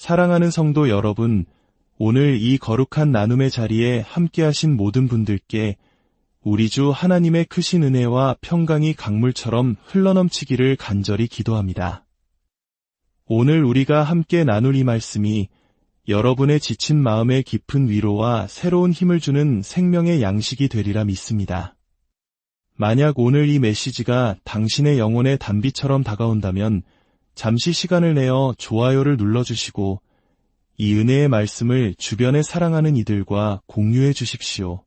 사랑하는 성도 여러분, 오늘 이 거룩한 나눔의 자리에 함께하신 모든 분들께 우리 주 하나님의 크신 은혜와 평강이 강물처럼 흘러넘치기를 간절히 기도합니다. 오늘 우리가 함께 나눌 이 말씀이 여러분의 지친 마음에 깊은 위로와 새로운 힘을 주는 생명의 양식이 되리라 믿습니다. 만약 오늘 이 메시지가 당신의 영혼의 단비처럼 다가온다면 잠시 시간을 내어 좋아요를 눌러주시고 이 은혜의 말씀을 주변에 사랑하는 이들과 공유해 주십시오.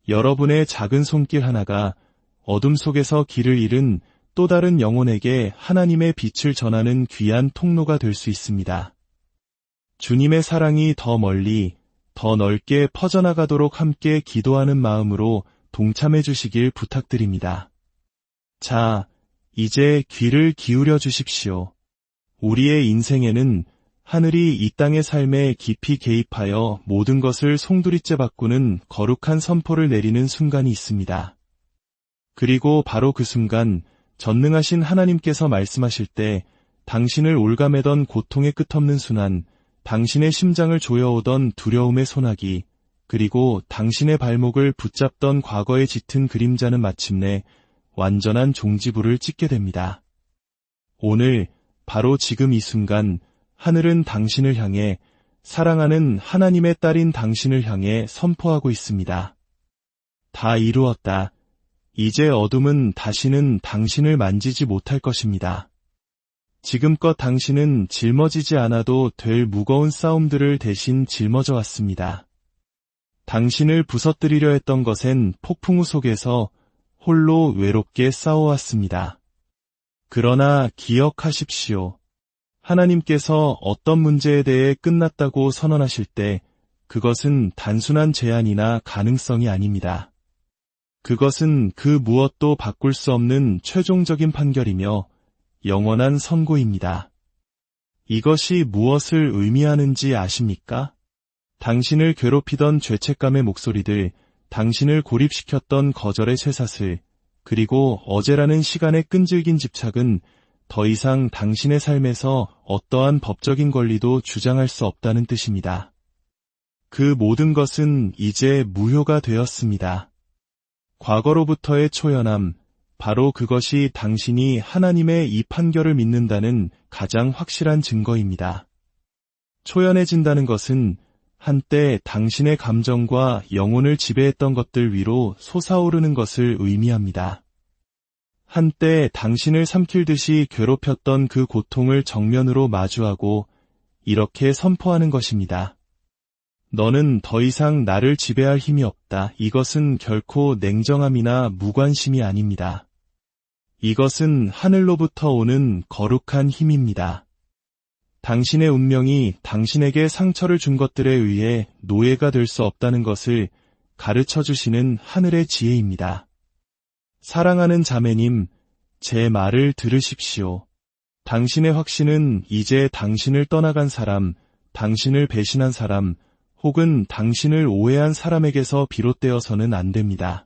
여러분의 작은 손길 하나가 어둠 속에서 길을 잃은 또 다른 영혼에게 하나님의 빛을 전하는 귀한 통로가 될 수 있습니다. 주님의 사랑이 더 멀리, 더 넓게 퍼져나가도록 함께 기도하는 마음으로 동참해 주시길 부탁드립니다. 자, 이제 귀를 기울여 주십시오. 우리의 인생에는 하늘이 이 땅의 삶에 깊이 개입하여 모든 것을 송두리째 바꾸는 거룩한 선포를 내리는 순간이 있습니다. 그리고 바로 그 순간 전능하신 하나님께서 말씀하실 때 당신을 올가매던 고통의 끝없는 순환, 당신의 심장을 조여오던 두려움의 소나기, 그리고 당신의 발목을 붙잡던 과거의 짙은 그림자는 마침내 완전한 종지부를 찍게 됩니다. 오늘 바로 지금 이 순간 하늘은 당신을 향해, 사랑하는 하나님의 딸인 당신을 향해 선포하고 있습니다. 다 이루었다. 이제 어둠은 다시는 당신을 만지지 못할 것입니다. 지금껏 당신은 짊어지지 않아도 될 무거운 싸움들을 대신 짊어져 왔습니다. 당신을 부서뜨리려 했던 것엔 폭풍우 속에서 홀로 외롭게 싸워왔습니다. 그러나 기억하십시오. 하나님께서 어떤 문제에 대해 끝났다고 선언하실 때 그것은 단순한 제안이나 가능성이 아닙니다. 그것은 그 무엇도 바꿀 수 없는 최종적인 판결이며 영원한 선고입니다. 이것이 무엇을 의미하는지 아십니까? 당신을 괴롭히던 죄책감의 목소리들, 당신을 고립시켰던 거절의 쇠사슬, 그리고 어제라는 시간의 끈질긴 집착은 더 이상 당신의 삶에서 어떠한 법적인 권리도 주장할 수 없다는 뜻입니다. 그 모든 것은 이제 무효가 되었습니다. 과거로부터의 초연함, 바로 그것이 당신이 하나님의 이 판결을 믿는다는 가장 확실한 증거입니다. 초연해진다는 것은 한때 당신의 감정과 영혼을 지배했던 것들 위로 솟아오르는 것을 의미합니다. 한때 당신을 삼킬듯이 괴롭혔던 그 고통을 정면으로 마주하고 이렇게 선포하는 것입니다. 너는 더 이상 나를 지배할 힘이 없다. 이것은 결코 냉정함이나 무관심이 아닙니다. 이것은 하늘로부터 오는 거룩한 힘입니다. 당신의 운명이 당신에게 상처를 준 것들에 의해 노예가 될 수 없다는 것을 가르쳐 주시는 하늘의 지혜입니다. 사랑하는 자매님, 제 말을 들으십시오. 당신의 확신은 이제 당신을 떠나간 사람, 당신을 배신한 사람, 혹은 당신을 오해한 사람에게서 비롯되어서는 안 됩니다.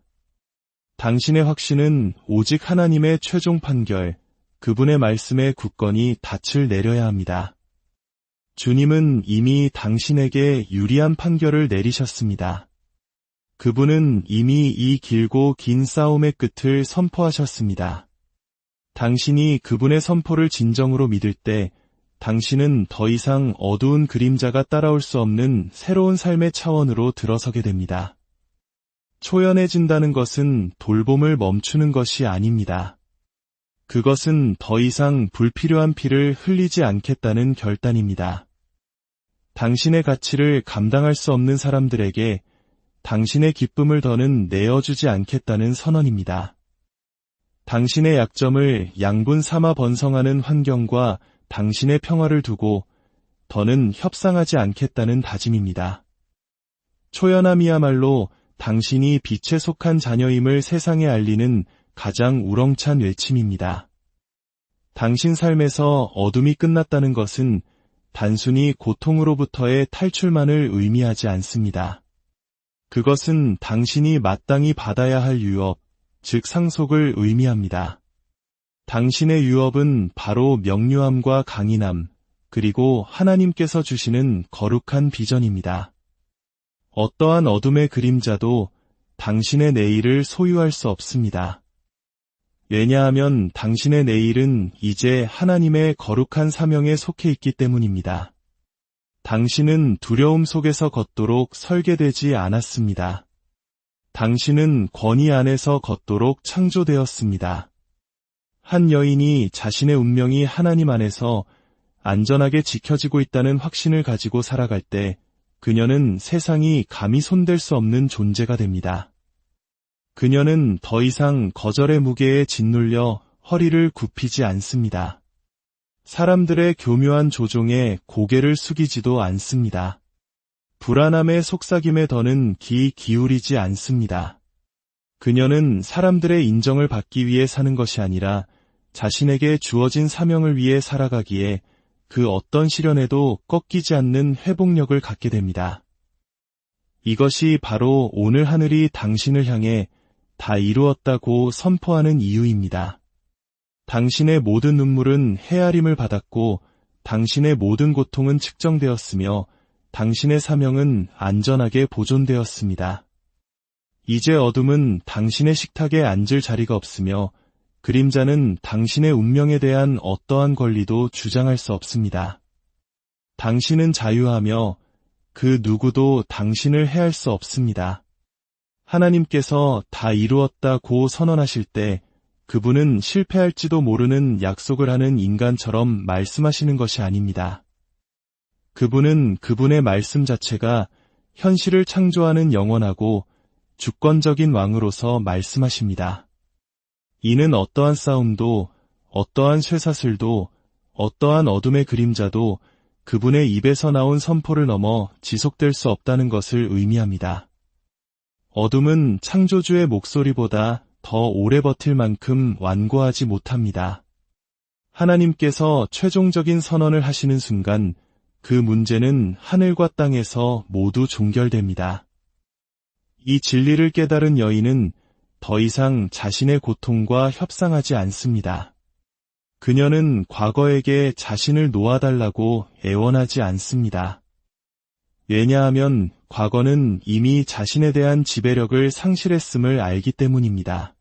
당신의 확신은 오직 하나님의 최종 판결, 그분의 말씀에 굳건히 닻을 내려야 합니다. 주님은 이미 당신에게 유리한 판결을 내리셨습니다. 그분은 이미 이 길고 긴 싸움의 끝을 선포하셨습니다. 당신이 그분의 선포를 진정으로 믿을 때 당신은 더 이상 어두운 그림자가 따라올 수 없는 새로운 삶의 차원으로 들어서게 됩니다. 초연해진다는 것은 돌봄을 멈추는 것이 아닙니다. 그것은 더 이상 불필요한 피를 흘리지 않겠다는 결단입니다. 당신의 가치를 감당할 수 없는 사람들에게 당신의 기쁨을 더는 내어주지 않겠다는 선언입니다. 당신의 약점을 양분 삼아 번성하는 환경과 당신의 평화를 두고 더는 협상하지 않겠다는 다짐입니다. 초연함이야말로 당신이 빛에 속한 자녀임을 세상에 알리는 가장 우렁찬 외침입니다. 당신 삶에서 어둠이 끝났다는 것은 단순히 고통으로부터의 탈출만을 의미하지 않습니다. 그것은 당신이 마땅히 받아야 할 유업, 즉 상속을 의미합니다. 당신의 유업은 바로 명료함과 강인함, 그리고 하나님께서 주시는 거룩한 비전입니다. 어떠한 어둠의 그림자도 당신의 내일을 소유할 수 없습니다. 왜냐하면 당신의 내일은 이제 하나님의 거룩한 사명에 속해 있기 때문입니다. 당신은 두려움 속에서 걷도록 설계되지 않았습니다. 당신은 권위 안에서 걷도록 창조되었습니다. 한 여인이 자신의 운명이 하나님 안에서 안전하게 지켜지고 있다는 확신을 가지고 살아갈 때 그녀는 세상이 감히 손댈 수 없는 존재가 됩니다. 그녀는 더 이상 거절의 무게에 짓눌려 허리를 굽히지 않습니다. 사람들의 교묘한 조종에 고개를 숙이지도 않습니다. 불안함의 속삭임에 더는 귀 기울이지 않습니다. 그녀는 사람들의 인정을 받기 위해 사는 것이 아니라 자신에게 주어진 사명을 위해 살아가기에 그 어떤 시련에도 꺾이지 않는 회복력을 갖게 됩니다. 이것이 바로 오늘 하늘이 당신을 향해 다 이루었다고 선포하는 이유입니다. 당신의 모든 눈물은 헤아림을 받았고 당신의 모든 고통은 측정되었으며 당신의 사명은 안전하게 보존되었습니다. 이제 어둠은 당신의 식탁에 앉을 자리가 없으며 그림자는 당신의 운명에 대한 어떠한 권리도 주장할 수 없습니다. 당신은 자유하며 그 누구도 당신을 해할 수 없습니다. 하나님께서 다 이루었다고 선언하실 때 그분은 실패할지도 모르는 약속을 하는 인간처럼 말씀하시는 것이 아닙니다. 그분은 그분의 말씀 자체가 현실을 창조하는 영원하고 주권적인 왕으로서 말씀하십니다. 이는 어떠한 싸움도, 어떠한 쇠사슬도, 어떠한 어둠의 그림자도 그분의 입에서 나온 선포를 넘어 지속될 수 없다는 것을 의미합니다. 어둠은 창조주의 목소리보다 더 오래 버틸 만큼 완고하지 못합니다. 하나님께서 최종적인 선언을 하시는 순간 그 문제는 하늘과 땅에서 모두 종결됩니다. 이 진리를 깨달은 여인은 더 이상 자신의 고통과 협상하지 않습니다. 그녀는 과거에게 자신을 놓아달라고 애원하지 않습니다. 왜냐하면 과거는 이미 자신에 대한 지배력을 상실했음을 알기 때문입니다.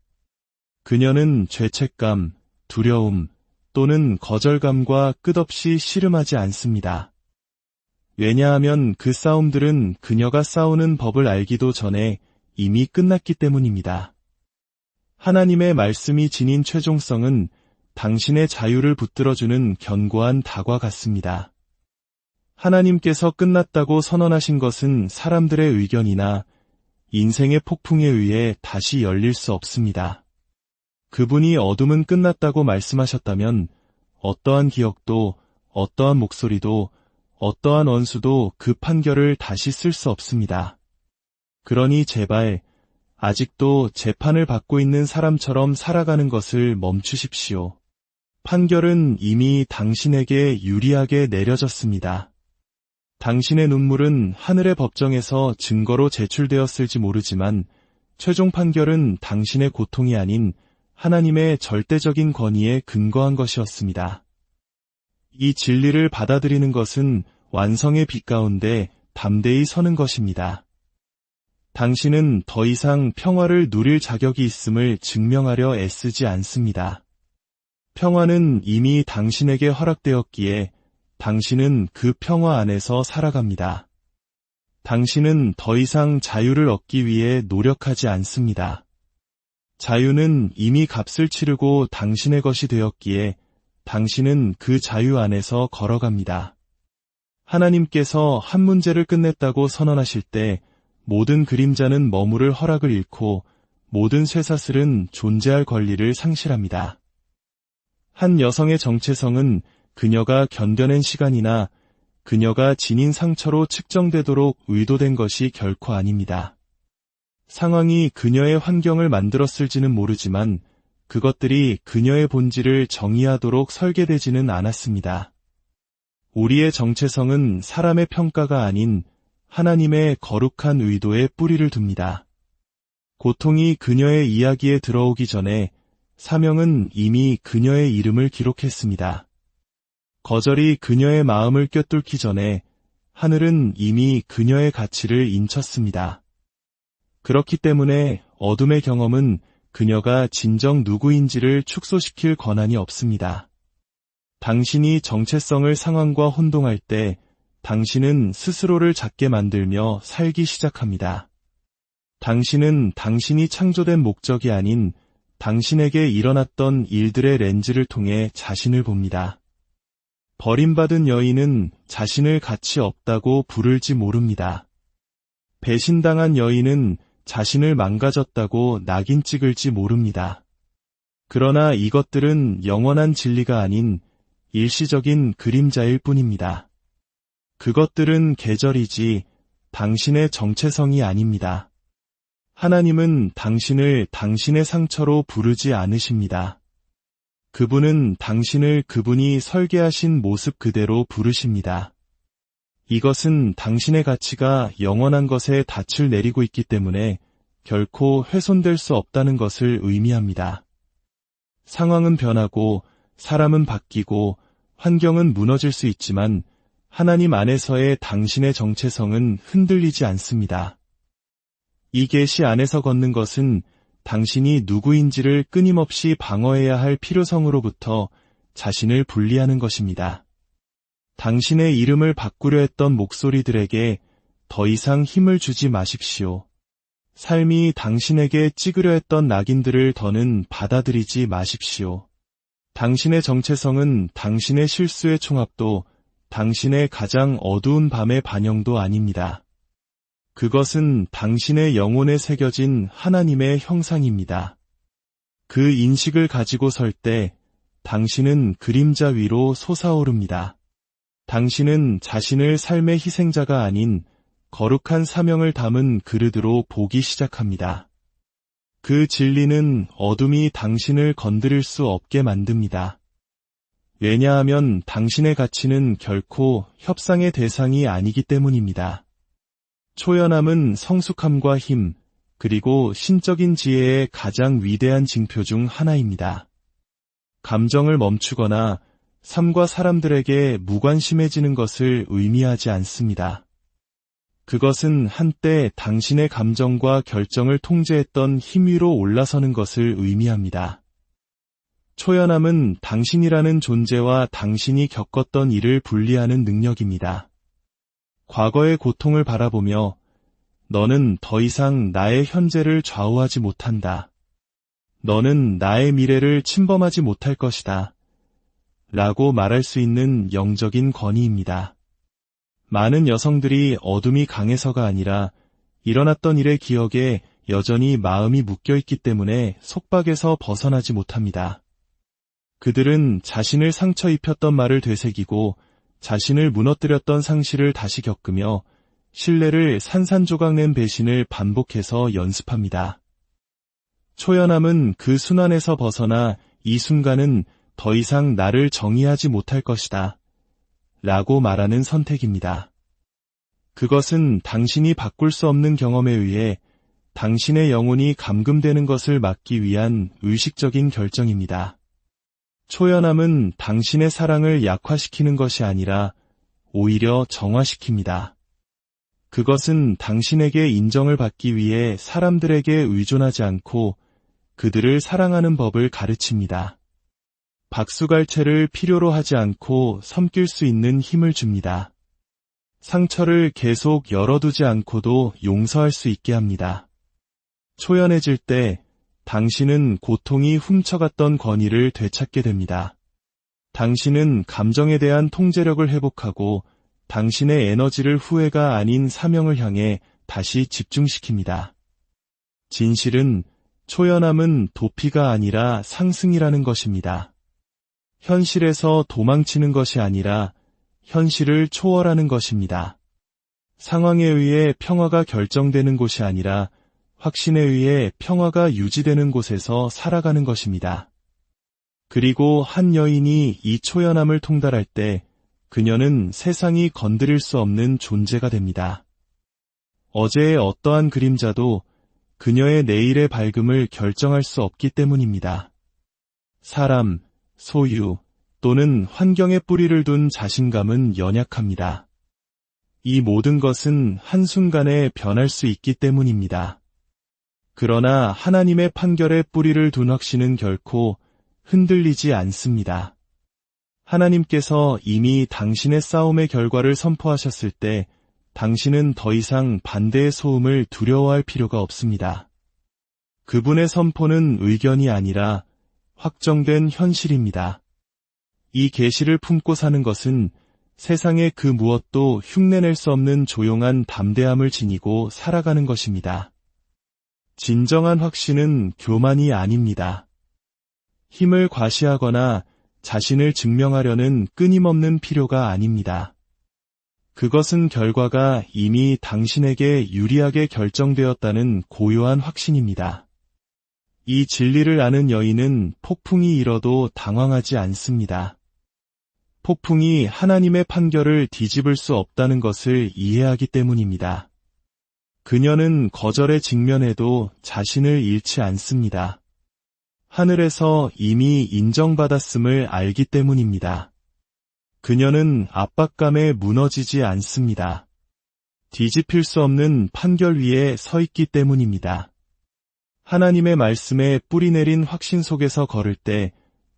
그녀는 죄책감, 두려움 또는 거절감과 끝없이 씨름하지 않습니다. 왜냐하면 그 싸움들은 그녀가 싸우는 법을 알기도 전에 이미 끝났기 때문입니다. 하나님의 말씀이 지닌 최종성은 당신의 자유를 붙들어주는 견고한 닭과 같습니다. 하나님께서 끝났다고 선언하신 것은 사람들의 의견이나 인생의 폭풍에 의해 다시 열릴 수 없습니다. 그분이 어둠은 끝났다고 말씀하셨다면 어떠한 기억도, 어떠한 목소리도, 어떠한 원수도 그 판결을 다시 쓸 수 없습니다. 그러니 제발 아직도 재판을 받고 있는 사람처럼 살아가는 것을 멈추십시오. 판결은 이미 당신에게 유리하게 내려졌습니다. 당신의 눈물은 하늘의 법정에서 증거로 제출되었을지 모르지만 최종 판결은 당신의 고통이 아닌 하나님의 절대적인 권위에 근거한 것이었습니다. 이 진리를 받아들이는 것은 완성의 빛 가운데 담대히 서는 것입니다. 당신은 더 이상 평화를 누릴 자격이 있음을 증명하려 애쓰지 않습니다. 평화는 이미 당신에게 허락되었기에 당신은 그 평화 안에서 살아갑니다. 당신은 더 이상 자유를 얻기 위해 노력하지 않습니다. 자유는 이미 값을 치르고 당신의 것이 되었기에 당신은 그 자유 안에서 걸어갑니다. 하나님께서 한 문제를 끝냈다고 선언하실 때 모든 그림자는 머무를 허락을 잃고 모든 쇠사슬은 존재할 권리를 상실합니다. 한 여성의 정체성은 그녀가 견뎌낸 시간이나 그녀가 지닌 상처로 측정되도록 의도된 것이 결코 아닙니다. 상황이 그녀의 환경을 만들었을지는 모르지만 그것들이 그녀의 본질을 정의하도록 설계되지는 않았습니다. 우리의 정체성은 사람의 평가가 아닌 하나님의 거룩한 의도에 뿌리를 둡니다. 고통이 그녀의 이야기에 들어오기 전에 사명은 이미 그녀의 이름을 기록했습니다. 거절이 그녀의 마음을 꿰뚫기 전에 하늘은 이미 그녀의 가치를 인쳤습니다. 그렇기 때문에 어둠의 경험은 그녀가 진정 누구인지를 축소시킬 권한이 없습니다. 당신이 정체성을 상황과 혼동할 때 당신은 스스로를 작게 만들며 살기 시작합니다. 당신은 당신이 창조된 목적이 아닌 당신에게 일어났던 일들의 렌즈를 통해 자신을 봅니다. 버림받은 여인은 자신을 가치 없다고 부를지 모릅니다. 배신당한 여인은 자신을 망가졌다고 낙인 찍을지 모릅니다. 그러나 이것들은 영원한 진리가 아닌 일시적인 그림자일 뿐입니다. 그것들은 계절이지 당신의 정체성이 아닙니다. 하나님은 당신을 당신의 상처로 부르지 않으십니다. 그분은 당신을 그분이 설계하신 모습 그대로 부르십니다. 이것은 당신의 가치가 영원한 것에 닻을 내리고 있기 때문에 결코 훼손될 수 없다는 것을 의미합니다. 상황은 변하고 사람은 바뀌고 환경은 무너질 수 있지만 하나님 안에서의 당신의 정체성은 흔들리지 않습니다. 이 계시 안에서 걷는 것은 당신이 누구인지를 끊임없이 방어해야 할 필요성으로부터 자신을 분리하는 것입니다. 당신의 이름을 바꾸려 했던 목소리들에게 더 이상 힘을 주지 마십시오. 삶이 당신에게 찍으려 했던 낙인들을 더는 받아들이지 마십시오. 당신의 정체성은 당신의 실수의 총합도 당신의 가장 어두운 밤의 반영도 아닙니다. 그것은 당신의 영혼에 새겨진 하나님의 형상입니다. 그 인식을 가지고 설 때 당신은 그림자 위로 솟아오릅니다. 당신은 자신을 삶의 희생자가 아닌 거룩한 사명을 담은 그릇으로 보기 시작합니다. 그 진리는 어둠이 당신을 건드릴 수 없게 만듭니다. 왜냐하면 당신의 가치는 결코 협상의 대상이 아니기 때문입니다. 초연함은 성숙함과 힘, 그리고 신적인 지혜의 가장 위대한 징표 중 하나입니다. 감정을 멈추거나 삶과 사람들에게 무관심해지는 것을 의미하지 않습니다. 그것은 한때 당신의 감정과 결정을 통제했던 힘 위로 올라서는 것을 의미합니다. 초연함은 당신이라는 존재와 당신이 겪었던 일을 분리하는 능력입니다. 과거의 고통을 바라보며 너는 더 이상 나의 현재를 좌우하지 못한다. 너는 나의 미래를 침범하지 못할 것이다. 라고 말할 수 있는 영적인 권위입니다. 많은 여성들이 어둠이 강해서가 아니라 일어났던 일의 기억에 여전히 마음이 묶여있기 때문에 속박에서 벗어나지 못합니다. 그들은 자신을 상처 입혔던 말을 되새기고 자신을 무너뜨렸던 상실을 다시 겪으며 신뢰를 산산조각낸 배신을 반복해서 연습합니다. 초연함은 그 순환에서 벗어나 이 순간은 더 이상 나를 정의하지 못할 것이다. 라고 말하는 선택입니다. 그것은 당신이 바꿀 수 없는 경험에 의해 당신의 영혼이 감금되는 것을 막기 위한 의식적인 결정입니다. 초연함은 당신의 사랑을 약화시키는 것이 아니라 오히려 정화시킵니다. 그것은 당신에게 인정을 받기 위해 사람들에게 의존하지 않고 그들을 사랑하는 법을 가르칩니다. 박수갈채를 필요로 하지 않고 섬길 수 있는 힘을 줍니다. 상처를 계속 열어두지 않고도 용서할 수 있게 합니다. 초연해질 때 당신은 고통이 훔쳐갔던 권위를 되찾게 됩니다. 당신은 감정에 대한 통제력을 회복하고 당신의 에너지를 후회가 아닌 사명을 향해 다시 집중시킵니다. 진실은 초연함은 도피가 아니라 상승이라는 것입니다. 현실에서 도망치는 것이 아니라 현실을 초월하는 것입니다. 상황에 의해 평화가 결정되는 곳이 아니라 확신에 의해 평화가 유지되는 곳에서 살아가는 것입니다. 그리고 한 여인이 이 초연함을 통달할 때 그녀는 세상이 건드릴 수 없는 존재가 됩니다. 어제의 어떠한 그림자도 그녀의 내일의 밝음을 결정할 수 없기 때문입니다. 사람, 소유, 또는 환경에 뿌리를 둔 자신감은 연약합니다. 이 모든 것은 한순간에 변할 수 있기 때문입니다. 그러나 하나님의 판결에 뿌리를 둔 확신은 결코 흔들리지 않습니다. 하나님께서 이미 당신의 싸움의 결과를 선포하셨을 때 당신은 더 이상 반대의 소음을 두려워할 필요가 없습니다. 그분의 선포는 의견이 아니라 확정된 현실입니다. 이 계시를 품고 사는 것은 세상의 그 무엇도 흉내낼 수 없는 조용한 담대함을 지니고 살아가는 것입니다. 진정한 확신은 교만이 아닙니다. 힘을 과시하거나 자신을 증명하려는 끊임없는 필요가 아닙니다. 그것은 결과가 이미 당신에게 유리하게 결정되었다는 고요한 확신입니다. 이 진리를 아는 여인은 폭풍이 일어도 당황하지 않습니다. 폭풍이 하나님의 판결을 뒤집을 수 없다는 것을 이해하기 때문입니다. 그녀는 거절에 직면해도 자신을 잃지 않습니다. 하늘에서 이미 인정받았음을 알기 때문입니다. 그녀는 압박감에 무너지지 않습니다. 뒤집힐 수 없는 판결 위에 서 있기 때문입니다. 하나님의 말씀에 뿌리내린 확신 속에서 걸을 때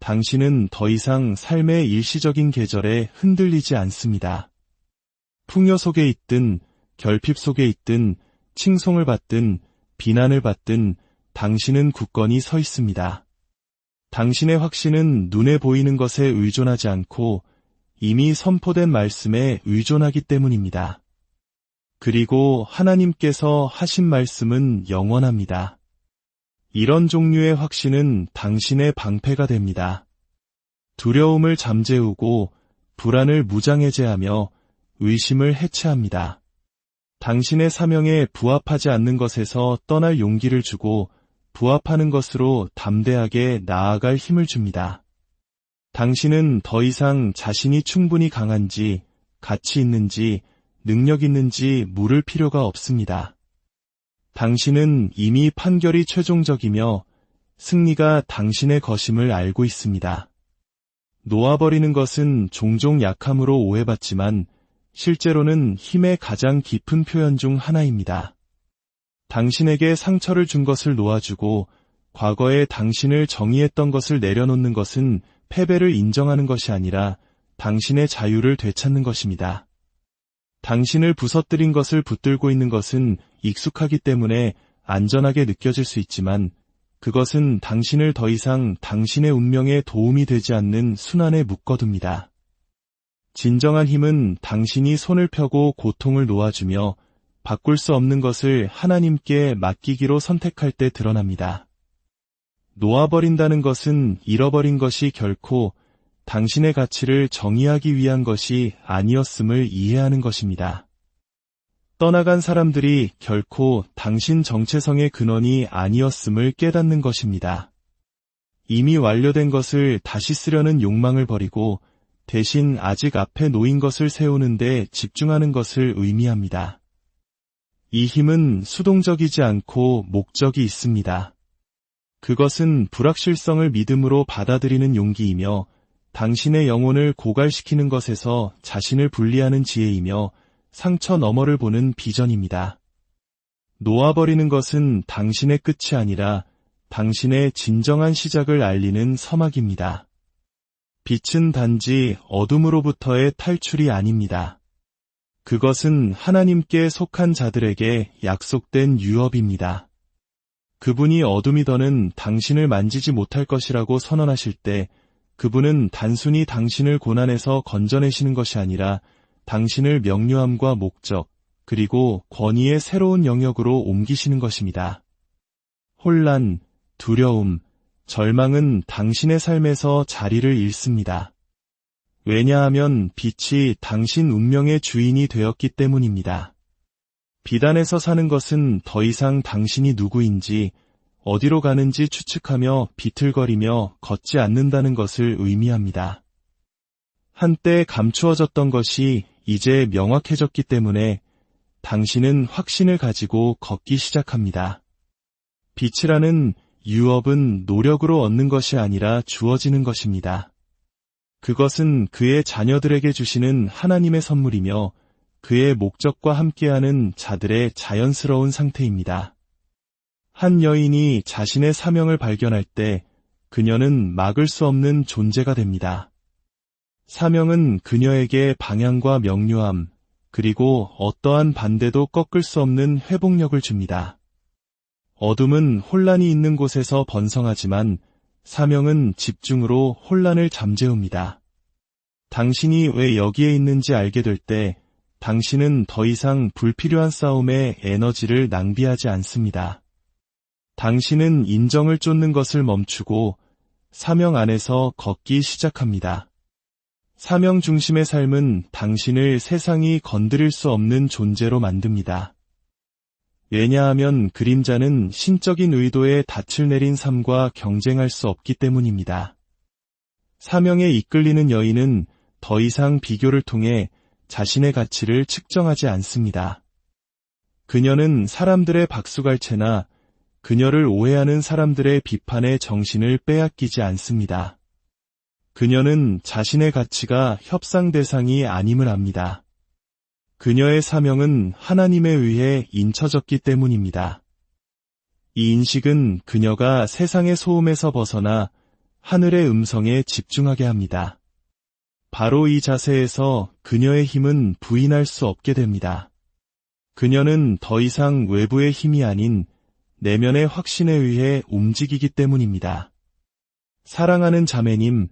당신은 더 이상 삶의 일시적인 계절에 흔들리지 않습니다. 풍요 속에 있든 결핍 속에 있든 칭송을 받든 비난을 받든 당신은 굳건히 서 있습니다. 당신의 확신은 눈에 보이는 것에 의존하지 않고 이미 선포된 말씀에 의존하기 때문입니다. 그리고 하나님께서 하신 말씀은 영원합니다. 이런 종류의 확신은 당신의 방패가 됩니다. 두려움을 잠재우고 불안을 무장해제하며 의심을 해체합니다. 당신의 사명에 부합하지 않는 것에서 떠날 용기를 주고 부합하는 것으로 담대하게 나아갈 힘을 줍니다. 당신은 더 이상 자신이 충분히 강한지, 가치 있는지, 능력 있는지 물을 필요가 없습니다. 당신은 이미 판결이 최종적이며 승리가 당신의 것임을 알고 있습니다. 놓아버리는 것은 종종 약함으로 오해받지만 실제로는 힘의 가장 깊은 표현 중 하나입니다. 당신에게 상처를 준 것을 놓아주고 과거에 당신을 정의했던 것을 내려놓는 것은 패배를 인정하는 것이 아니라 당신의 자유를 되찾는 것입니다. 당신을 부서뜨린 것을 붙들고 있는 것은 익숙하기 때문에 안전하게 느껴질 수 있지만 그것은 당신을 더 이상 당신의 운명에 도움이 되지 않는 순환에 묶어둡니다. 진정한 힘은 당신이 손을 펴고 고통을 놓아주며 바꿀 수 없는 것을 하나님께 맡기기로 선택할 때 드러납니다. 놓아버린다는 것은 잃어버린 것이 결코 당신의 가치를 정의하기 위한 것이 아니었음을 이해하는 것입니다. 떠나간 사람들이 결코 당신 정체성의 근원이 아니었음을 깨닫는 것입니다. 이미 완료된 것을 다시 쓰려는 욕망을 버리고 대신 아직 앞에 놓인 것을 세우는 데 집중하는 것을 의미합니다. 이 힘은 수동적이지 않고 목적이 있습니다. 그것은 불확실성을 믿음으로 받아들이는 용기이며 당신의 영혼을 고갈시키는 것에서 자신을 분리하는 지혜이며 상처 너머를 보는 비전입니다. 놓아버리는 것은 당신의 끝이 아니라 당신의 진정한 시작을 알리는 서막입니다. 빛은 단지 어둠으로부터의 탈출이 아닙니다. 그것은 하나님께 속한 자들에게 약속된 유업입니다. 그분이 어둠이더는 당신을 만지지 못할 것이라고 선언하실 때 그분은 단순히 당신을 고난에서 건져내시는 것이 아니라 당신을 명료함과 목적, 그리고 권위의 새로운 영역으로 옮기시는 것입니다. 혼란, 두려움, 절망은 당신의 삶에서 자리를 잃습니다. 왜냐하면 빛이 당신 운명의 주인이 되었기 때문입니다. 비단에서 사는 것은 더 이상 당신이 누구인지, 어디로 가는지 추측하며 비틀거리며 걷지 않는다는 것을 의미합니다. 한때 감추어졌던 것이 이제 명확해졌기 때문에 당신은 확신을 가지고 걷기 시작합니다. 빛이라는 유업은 노력으로 얻는 것이 아니라 주어지는 것입니다. 그것은 그의 자녀들에게 주시는 하나님의 선물이며 그의 목적과 함께하는 자들의 자연스러운 상태입니다. 한 여인이 자신의 사명을 발견할 때 그녀는 막을 수 없는 존재가 됩니다. 사명은 그녀에게 방향과 명료함, 그리고 어떠한 반대도 꺾을 수 없는 회복력을 줍니다. 어둠은 혼란이 있는 곳에서 번성하지만 사명은 집중으로 혼란을 잠재웁니다. 당신이 왜 여기에 있는지 알게 될 때 당신은 더 이상 불필요한 싸움에 에너지를 낭비하지 않습니다. 당신은 인정을 쫓는 것을 멈추고 사명 안에서 걷기 시작합니다. 사명 중심의 삶은 당신을 세상이 건드릴 수 없는 존재로 만듭니다. 왜냐하면 그림자는 신적인 의도에 닻을 내린 삶과 경쟁할 수 없기 때문입니다. 사명에 이끌리는 여인은 더 이상 비교를 통해 자신의 가치를 측정하지 않습니다. 그녀는 사람들의 박수갈채나 그녀를 오해하는 사람들의 비판에 정신을 빼앗기지 않습니다. 그녀는 자신의 가치가 협상 대상이 아님을 압니다. 그녀의 사명은 하나님에 의해 인쳐졌기 때문입니다. 이 인식은 그녀가 세상의 소음에서 벗어나 하늘의 음성에 집중하게 합니다. 바로 이 자세에서 그녀의 힘은 부인할 수 없게 됩니다. 그녀는 더 이상 외부의 힘이 아닌 내면의 확신에 의해 움직이기 때문입니다. 사랑하는 자매님,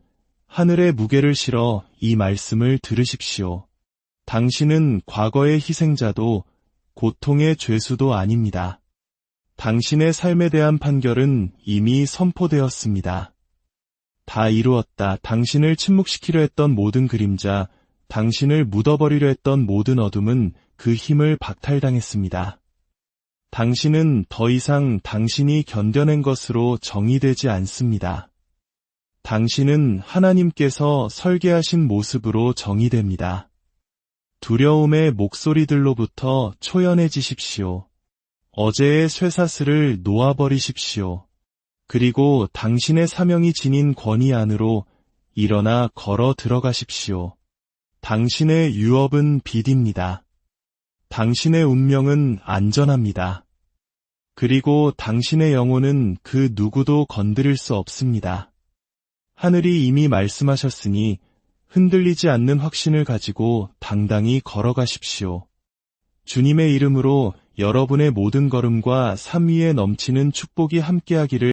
하늘의 무게를 실어 이 말씀을 들으십시오. 당신은 과거의 희생자도 고통의 죄수도 아닙니다. 당신의 삶에 대한 판결은 이미 선포되었습니다. 다 이루었다. 당신을 침묵시키려 했던 모든 그림자, 당신을 묻어버리려 했던 모든 어둠은 그 힘을 박탈당했습니다. 당신은 더 이상 당신이 견뎌낸 것으로 정의되지 않습니다. 당신은 하나님께서 설계하신 모습으로 정의됩니다. 두려움의 목소리들로부터 초연해지십시오. 어제의 쇠사슬을 놓아버리십시오. 그리고 당신의 사명이 지닌 권위 안으로 일어나 걸어 들어가십시오. 당신의 유업은 빛입니다. 당신의 운명은 안전합니다. 그리고 당신의 영혼은 그 누구도 건드릴 수 없습니다. 하늘이 이미 말씀하셨으니 흔들리지 않는 확신을 가지고 당당히 걸어가십시오. 주님의 이름으로 여러분의 모든 걸음과 삶 위에 넘치는 축복이 함께하기를